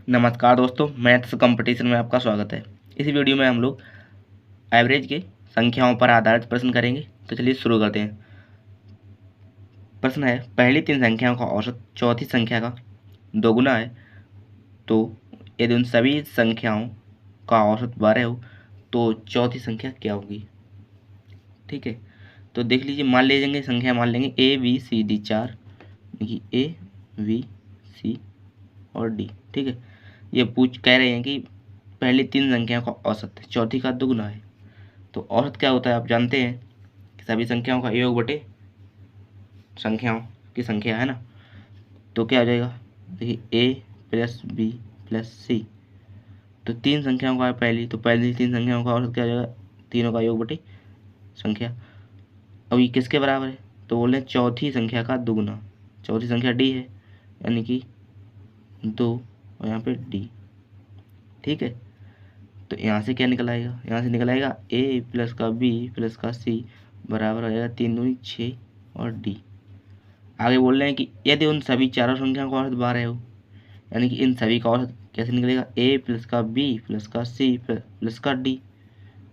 नमस्कार दोस्तों, maths competition में आपका स्वागत है। इस वीडियो में हम लोग एवरेज के संख्याओं पर आधारित प्रश्न करेंगे। तो चलिए शुरू करते हैं। प्रश्न है, पहली तीन संख्याओं का औसत चौथी संख्या का दोगुना है, तो यदि उन सभी संख्याओं का औसत 12 हो तो चौथी संख्या क्या होगी। ठीक है, तो देख लीजिए, मान लीजिए संख्या मान लेंगे ए बी सी डी, चार। देखिए ए बी सी और डी। ठीक है, ये कह रहे हैं कि पहली तीन संख्याओं का औसत चौथी का दुगुना है। तो औसत क्या होता है, आप जानते हैं कि सभी संख्याओं का योग बटे संख्याओं की संख्या है ना। तो क्या आ जाएगा, देखिए ए प्लस बी प्लस सी, तो तीन संख्याओं का है पहली, तो पहली तीन संख्याओं का औसत क्या आ जाएगा, तीनों का योग बटे संख्या। अब ये किसके बराबर है, तो बोल रहे हैं चौथी संख्या का दुगुना। चौथी संख्या डी है, यानी कि 2 और यहाँ पे डी। ठीक है, तो यहाँ से क्या निकल आएगा, यहाँ से निकल आएगा ए प्लस का बी प्लस का सी बराबर हो जाएगा 3 दूनी 6 और डी। आगे बोल रहे हैं कि यदि उन सभी चारों संख्याओं का औसत 12 हो, यानी कि इन सभी का औसत कैसे निकलेगा, ए प्लस का बी प्लस का सी प्लस का डी।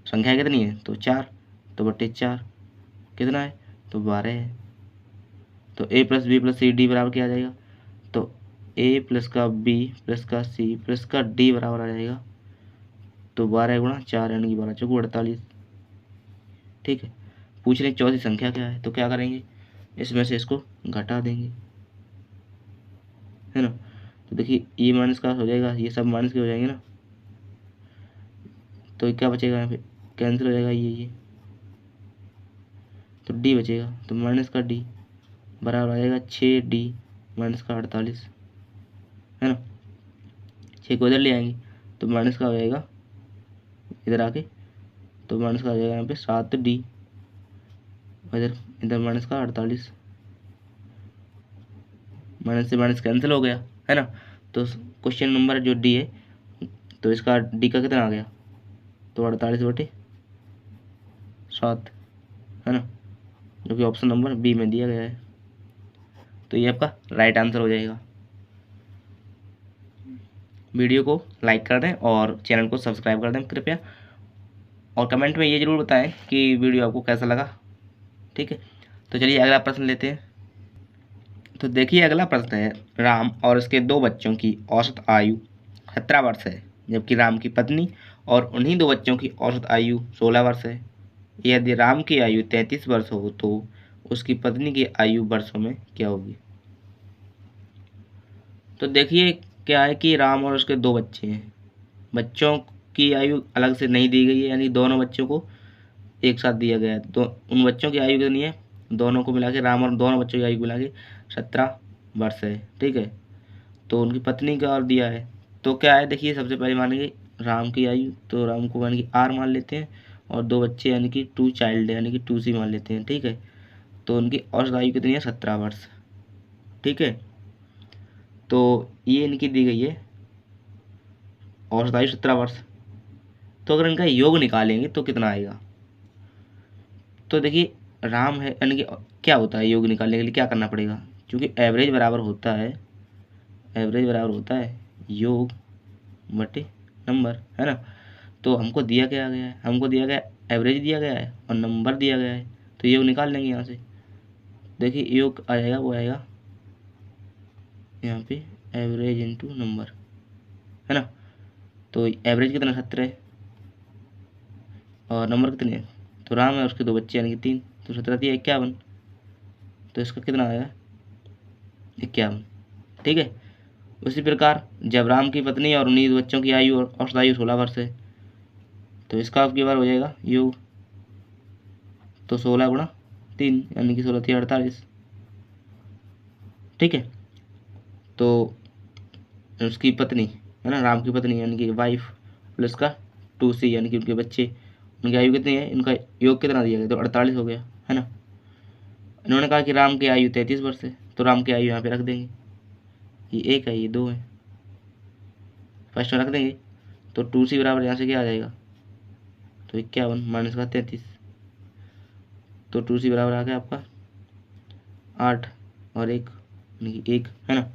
संख्या कितनी है, तो 4, तो बटे 4 कितना है, तो 12 है। तो A plus B plus C D बराबर क्या आ जाएगा, तो ए प्लस का बी प्लस का सी प्लस का डी बराबर आ जाएगा, तो 12 गुणा 4 यानी कि 12 चौको 48। ठीक है, पूछ रहे चौथी संख्या क्या है, तो क्या करेंगे, इसमें से इसको घटा देंगे, है ना। तो देखिए ये माइनस का हो जाएगा, ये सब माइनस के हो जाएंगे ना, तो क्या बचेगा, यहाँ पे कैंसिल हो जाएगा ये, तो डी बचेगा, तो माइनस का डी बराबर आ जाएगा 6D माइनस का 48, है ना। 6 को इधर ले आएंगे तो माइनस का हो जाएगा इधर आके, तो माइनस का हो जाएगा यहाँ पे 7D, इधर इधर माइनस का 48, माइनस से माइनस कैंसिल हो गया, है ना। तो क्वेश्चन नंबर जो डी है, तो इसका डी का कितना आ गया, तो 48/7, है ना, जो कि ऑप्शन नंबर बी में दिया गया है। तो ये आपका राइट आंसर हो जाएगा। वीडियो को लाइक कर दें और चैनल को सब्सक्राइब कर दें कृपया, और कमेंट में ये ज़रूर बताएं कि वीडियो आपको कैसा लगा। ठीक है, तो चलिए अगला प्रश्न लेते हैं। तो देखिए अगला प्रश्न है, राम और उसके दो बच्चों की औसत आयु 17 वर्ष है, जबकि राम की पत्नी और उन्हीं दो बच्चों की औसत आयु 16 वर्ष है। यदि राम की आयु 33 वर्ष हो तो उसकी पत्नी की आयु वर्षों में क्या होगी। तो देखिए क्या है कि राम और उसके दो बच्चे हैं, बच्चों की आयु अलग से नहीं दी गई है, यानी दोनों बच्चों को एक साथ दिया गया है। तो उन बच्चों की आयु कितनी है, दोनों को मिला के, राम और दोनों बच्चों की आयु मिला के 17 वर्ष है। ठीक है, तो उनकी पत्नी का और दिया है, तो क्या है, देखिए सबसे पहले मानेंगे राम की आयु, तो राम को यानी कि आर मान लेते हैं, और दो बच्चे यानी कि 2 चाइल्ड यानी कि 2C मान लेते हैं। ठीक है, तो उनकी औसत आयु कितनी है, 17 वर्ष। ठीक है, तो ये इनकी दी गई है औसत आयु 17 वर्ष। तो अगर इनका योग निकालेंगे तो कितना आएगा, तो देखिए राम है, यानी कि क्या होता है, योग निकालने के लिए क्या करना पड़ेगा, क्योंकि एवरेज बराबर होता है, एवरेज बराबर होता है योग बटे नंबर, है ना। तो हमको दिया क्या गया है, हमको दिया गया एवरेज दिया गया है और नंबर दिया गया है, तो योग निकाल लेंगे यहाँ से। देखिए योग आ जाएगा, वो आएगा यहाँ पे एवरेज इंटू नंबर, है ना। तो एवरेज कितना 17 है और नंबर कितने हैं, तो राम है उसके दो बच्चे यानी कि 3, तो 17 दिया 51, तो इसका कितना आएगा 51। ठीक है, उसी प्रकार जब राम की पत्नी और उन्हीं बच्चों की आयु और औसत आयु 16 वर्ष है, तो इसका आपकी बार हो जाएगा योग, तो 16 गुणा 3 यानी कि 16 48। ठीक है, तो उसकी पत्नी है ना, राम की पत्नी यानी कि वाइफ प्लस का 2C यानी कि उनके बच्चे, उनकी आयु कितनी है, इनका योग कितना दिया गया, तो 48 हो गया, है ना। इन्होंने कहा कि राम की आयु 33 वर्ष है, तो राम की आयु यहाँ पे रख देंगे, ये 1 है ये 2 है, फर्स्ट में रख देंगे, तो 2C बराबर यहाँ से क्या आ जाएगा, तो 51 माइनस का 33, तो 2C बराबर आ गया आपका 8 और 1 यानी कि 1, है ना।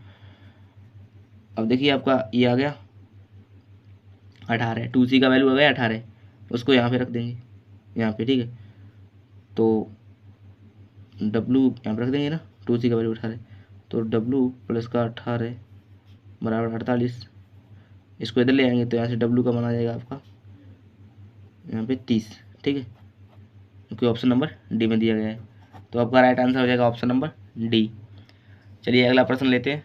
अब देखिए आपका ये आ गया 18, 2c का वैल्यू हो गया 18, उसको यहाँ पे रख देंगे, यहाँ पे, ठीक है। तो w यहाँ पे रख देंगे ना, 2c का वैल्यू 18, तो w प्लस का 18 बराबर 48। इसको इधर ले आएंगे तो यहाँ से w का मान आ जाएगा आपका यहाँ पे 30, ठीक है, क्योंकि ऑप्शन नंबर डी में दिया गया है। तो आपका राइट आंसर हो जाएगा ऑप्शन नंबर डी। चलिए अगला प्रश्न लेते हैं।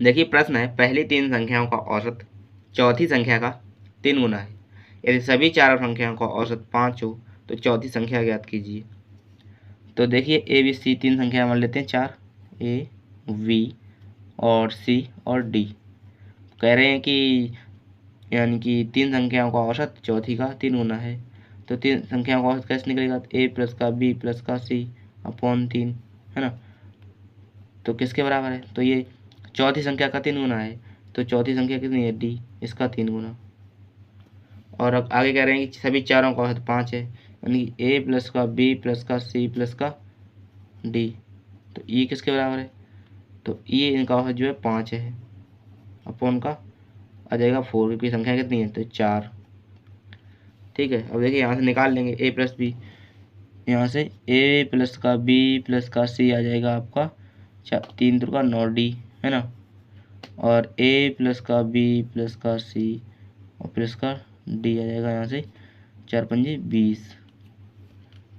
देखिए प्रश्न है, पहली 3 संख्याओं का औसत चौथी संख्या का 3 गुना है। यदि सभी चारों संख्याओं का औसत 5 हो तो चौथी संख्या ज्ञात कीजिए। तो देखिए ए बी सी 3 संख्या मान लेते हैं, 4, ए वी और सी और डी। कह रहे हैं कि यानी कि 3 संख्याओं का औसत चौथी का 3 गुना है। तो 3 संख्याओं का औसत कैसे निकलेगा, ए प्लस का बी प्लस का सी अपॉन 3, है ना। तो किसके बराबर है, तो ये चौथी संख्या का 3 गुना है, तो चौथी संख्या कितनी है, डी, इसका 3 गुना। और अब आगे कह रहे हैं कि सभी चारों का औसत 5 है, यानी कि ए प्लस का बी प्लस का सी प्लस का डी। तो ये किसके बराबर है, तो ये इनका औसत जो है 5 है, अपॉन का आ जाएगा 4, क्योंकि संख्या कितनी है, तो 4, ठीक है। अब देखिए यहाँ से निकाल लेंगे ए प्लस बी, यहाँ से ए प्लस का बी प्लस का सी आ जाएगा आपका 3 3 का 9 डी, है ना। और ए प्लस का बी प्लस का सी और प्लस का डी आ जाएगा यहाँ से 4 5 20,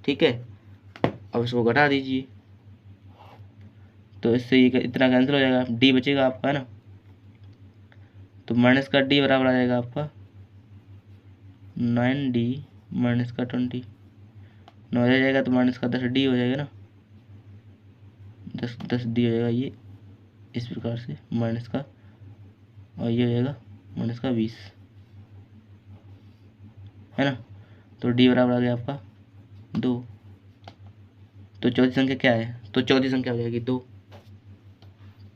ठीक है। अब इसको घटा दीजिए, तो इससे ये इतना कैंसिल हो जाएगा, डी बचेगा आपका, है ना। तो माइनस का डी बराबर आ जाएगा आपका 9d माइनस का 20, 9 आ जाएगा तो माइनस का 10d हो जाएगा ना, 10d हो जाएगा ये इस प्रकार से माइनस का, और ये हो जाएगा माइनस का 20, है ना। तो d बराबर आ गया आपका 2। तो चौथी संख्या क्या है, तो चौथी संख्या हो जाएगी 2।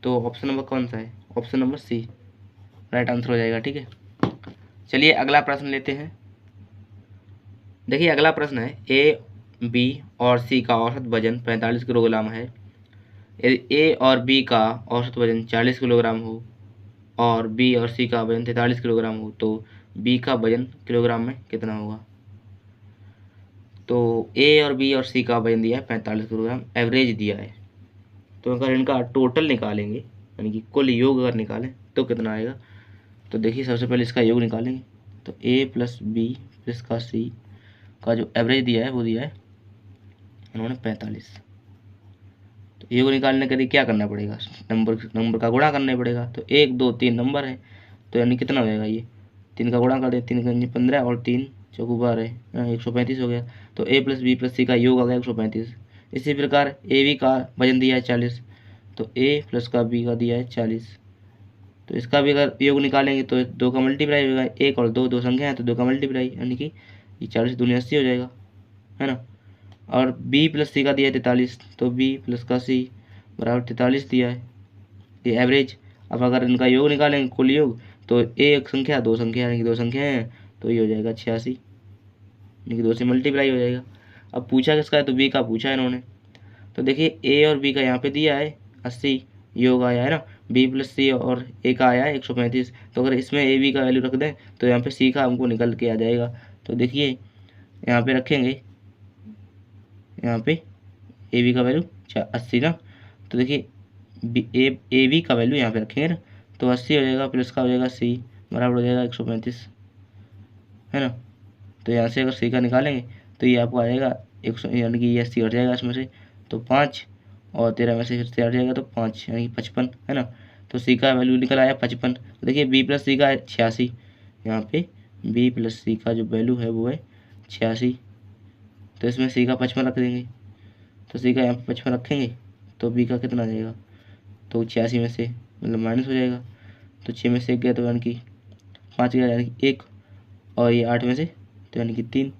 तो ऑप्शन नंबर कौन सा है, option number C right answer हो जाएगा, ठीक है। चलिए अगला प्रश्न लेते हैं। देखिए अगला प्रश्न है, ए बी और सी का औसत वजन 45 किलोग्राम है। यदि ए और बी का औसत वजन 40 किलोग्राम हो और बी और सी का वजन 43 किलोग्राम हो तो बी का वजन किलोग्राम में कितना होगा। तो ए और बी और सी का वजन दिया है 45 किलोग्राम, एवरेज दिया है। तो अगर इनका टोटल निकालेंगे, यानी कि कुल योग अगर निकालें तो कितना आएगा। तो देखिए सबसे पहले इसका योग निकालेंगे, तो ए प्लस बी प्लस का सी का जो एवरेज दिया है वो दिया है इन्होंने 45। तो योग निकालने के लिए क्या करना पड़ेगा, नंबर का गुणा करना पड़ेगा। तो 1 2 3 नंबर है, तो यानी कितना हो जाएगा, ये 3 का गुणा कर दें, 3 का 15 और 3 चौको 12, 135 हो गया। तो ए प्लस बी प्लस सी का योग आ गया 135। इसी प्रकार ए बी का वजन दिया है 40, तो ए प्लस का बी का दिया है 40। तो इसका भी अगर योग निकालेंगे तो 2 का मल्टीप्लाई होगा, 1 और 2 दो संख्या है तो 2 का मल्टीप्लाई, यानी कि ये 40 दूनी 80 हो जाएगा, है ना। और बी प्लस सी का दिया है 43, तो बी प्लस का सी बराबर 43 दिया है, ये एवरेज। अब अगर इनका योग निकालेंगे कुल योग, तो एक संख्या दो संख्या यानी कि 2 संख्या हैं, तो ये हो जाएगा 86, यानी कि 2 से मल्टीप्लाई हो जाएगा। अब पूछा किसका है, तो बी का पूछा है इन्होंने। तो देखिए ए और बी का यहाँ पे दिया है 80, योग आया है ना, बी प्लस सी और ए का आया है 135। तो अगर इसमें ए बी का वैल्यू रख दें तो यहाँ पे सी का हमको निकल के आ जाएगा। तो देखिए यहाँ पे रखेंगे, यहाँ पे ए बी का वैल्यू 80 ना, तो देखिए ए बी का वैल्यू यहाँ पे रखेंगे ना, तो 80 हो जाएगा, प्लस का हो जाएगा सी बराबर हो जाएगा 135, है ना। तो यहाँ से अगर सी का निकालेंगे तो ये आपको आ जाएगा 100, यानी कि ये 80 हट जाएगा इसमें से, तो 5 और 13 में से फिर से हट जाएगा तो 5 यानी कि 55, है ना। तो सी का वैल्यू निकल आया 55। देखिए बी प्लस सी का है 86, यहाँ पे बी प्लस सी का जो वैल्यू है वो है 86, तो इसमें सी का 55 रख देंगे। तो सी का यहाँ पे 55 रखेंगे तो बी का कितना आ जाएगा, तो 86 में से मतलब माइनस हो जाएगा, तो 6 में से 1 गया तो यानी कि 5 गया, यानी कि 1, और ये 8 में से तो यानी कि 3,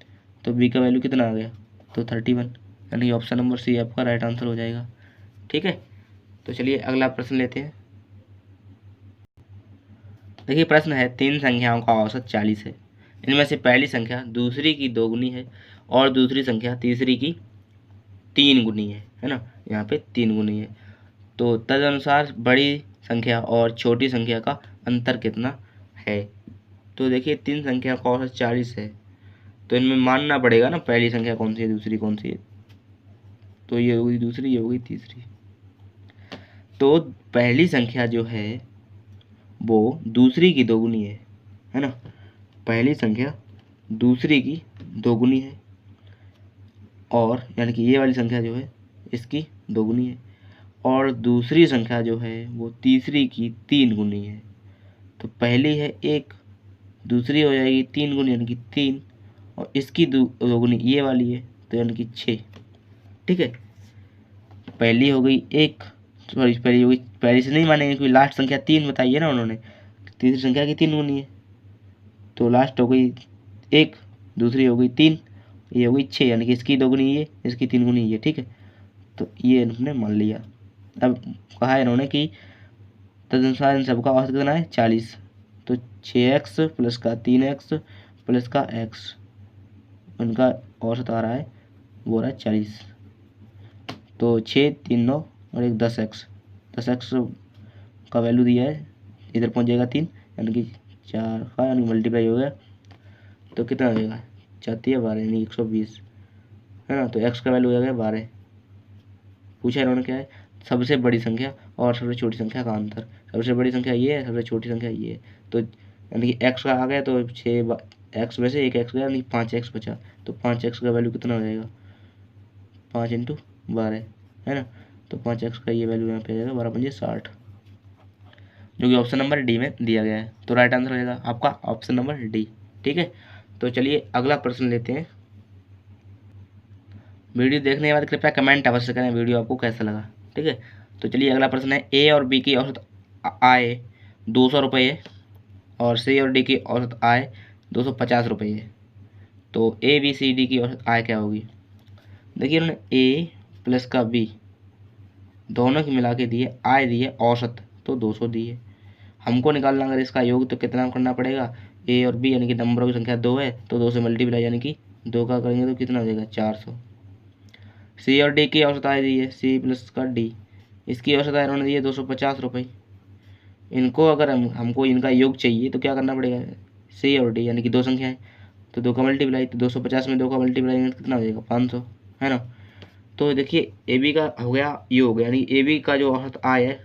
तो बी का वैल्यू कितना आ गया, तो 31, यानी कि ऑप्शन नंबर सी आपका राइट आंसर हो जाएगा, ठीक है। तो चलिए अगला प्रश्न लेते हैं। देखिए प्रश्न है, 3 संख्याओं का औसत 40 है। इनमें से पहली संख्या दूसरी की 2 गुनी है और दूसरी संख्या तीसरी की 3 गुनी है ना, यहाँ पे 3 गुनी है। तो तदनुसार बड़ी संख्या और छोटी संख्या का अंतर कितना है। तो देखिए 3 संख्या का औसत 40 है, तो इनमें मानना पड़ेगा ना पहली संख्या कौन सी है दूसरी कौन सी है। तो ये होगी दूसरी, ये होगी तीसरी। तो पहली संख्या जो है वो दूसरी की दोगुनी है ना। पहली संख्या दूसरी की दोगुनी है, और यानी कि ये वाली संख्या जो है इसकी दोगुनी है, और दूसरी संख्या जो है वो तीसरी की 3 गुनी है। तो पहली है 1, दूसरी हो जाएगी 3 गुनी यानी कि 3, और इसकी दोगुनी ये वाली है तो यानी कि 6। ठीक है, पहली हो गई 1, सॉरी पहली हो गई, पहली से नहीं मानेंगे क्योंकि लास्ट संख्या 3 बताइए ना उन्होंने, तीसरी संख्या की 3 गुनी है, तो लास्ट हो गई 1, दूसरी हो गई 3, ये हो गई 6, यानी कि इसकी दोगुनी ये, इसकी 3 गुनी ये। ठीक है, तो ये इन्होंने मान लिया। अब कहा इन्होंने कि तदनुसार इन सबका औसत कितना है 40, तो 6x प्लस का 3x प्लस का x, उनका औसत आ रहा है वो आ रहा है 40। तो 6 3 9 और एक 10x, 10x का वैल्यू दिया है, इधर पहुंच जाएगा 3 यानी कि 4 का, यानी मल्टीप्लाई हो गया तो कितना हो जाएगा 4×3 12 यानी 120 है ना। तो x का वैल्यू हो गया 12। पूछा इन्होंने क्या है, सबसे बड़ी संख्या और सबसे छोटी संख्या का अंतर। सबसे बड़ी संख्या ये है, सबसे छोटी संख्या ये है, तो यानी कि x का आ गया तो 6 x में से एक x गया यानी 5x बचा, तो 5x का वैल्यू कितना हो जाएगा 5 × 12 है ना। तो 5x का ये वैल्यू यहाँ पे आ जाएगा 12×5 60, जो कि ऑप्शन नंबर डी में दिया गया है। तो राइट आंसर हो जाएगा आपका ऑप्शन नंबर डी। ठीक है, तो चलिए अगला प्रश्न लेते हैं। वीडियो देखने के बाद कृपया कमेंट अवश्य करें वीडियो आपको कैसा लगा। ठीक है, तो चलिए अगला प्रश्न है, ए और बी की औसत आय 200 रुपये है और सी और डी की औसत आय 250 रुपये है, तो ए बी सी डी की औसत आय क्या होगी। देखिए उन्होंने ए प्लस का बी दोनों की मिला के दिए, आय दी है औसत तो 200 दी है। हमको निकालना अगर इसका योग तो कितना करना पड़ेगा, ए और बी यानी कि नंबरों की संख्या 2 है तो 2 से मल्टीप्लाई यानी कि 2 का करेंगे तो कितना हो जाएगा 400। सी और डी की औसत आय दी है, सी प्लस का डी, इसकी औसत आय उन्होंने दी है 250 रुपये। इनको अगर हमको इनका योग चाहिए तो क्या करना पड़ेगा, सी और डी यानी कि 2 संख्या है तो 2 का मल्टीप्लाई, तो 250 में 2 का मल्टीप्लाई कितना हो जाएगा 500 है ना। तो देखिए ए बी का हो गया योग, यानी ए बी का जो औसत आय है,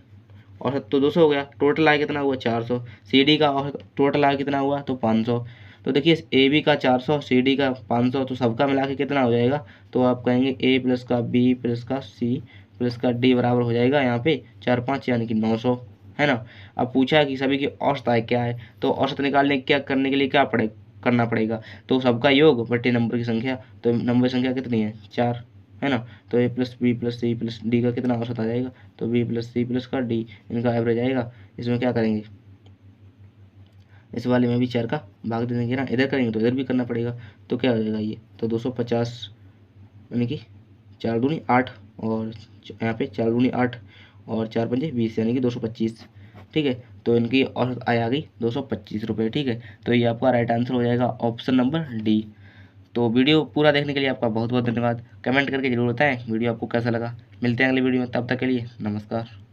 औसत तो 200 हो गया, टोटल आय कितना हुआ 400। सी डी का औसत टोटल आय कितना हुआ तो 500। तो देखिए ए बी का 400 सी डी का 500, तो सबका मिला के कितना हो जाएगा, तो आप कहेंगे ए प्लस का बी प्लस का सी प्लस का डी बराबर हो जाएगा यहाँ पे 4 5 यानी कि 900 है ना। अब पूछा है कि सभी की औसत आय क्या है, तो औसत निकालने क्या करने के लिए क्या करना पड़ेगा, तो सबका योग बटे नंबर की संख्या, तो नंबर की संख्या कितनी है 4 है ना। तो A plus B plus C plus D का कितना औसत आ जाएगा, तो बी प्लस सी प्लस का डी, इनका एवरेज आएगा। इसमें क्या करेंगे, इस वाले में भी 4 का भाग दे देंगे ना, इधर करेंगे तो इधर भी करना पड़ेगा, तो क्या हो जाएगा ये, तो 250 यानी कि 4 दूनी 8 और यहाँ पे 4 दूनी 8 और 4 पंजे 20 यानी कि 225। ठीक है, तो इनकी औसत आय आ गई 225 रुपये। ठीक है, तो ये आपका राइट आंसर हो जाएगा ऑप्शन नंबर डी। तो वीडियो पूरा देखने के लिए आपका बहुत बहुत धन्यवाद। कमेंट करके जरूर बताएं वीडियो आपको कैसा लगा। मिलते हैं अगली वीडियो में, तब तक के लिए नमस्कार।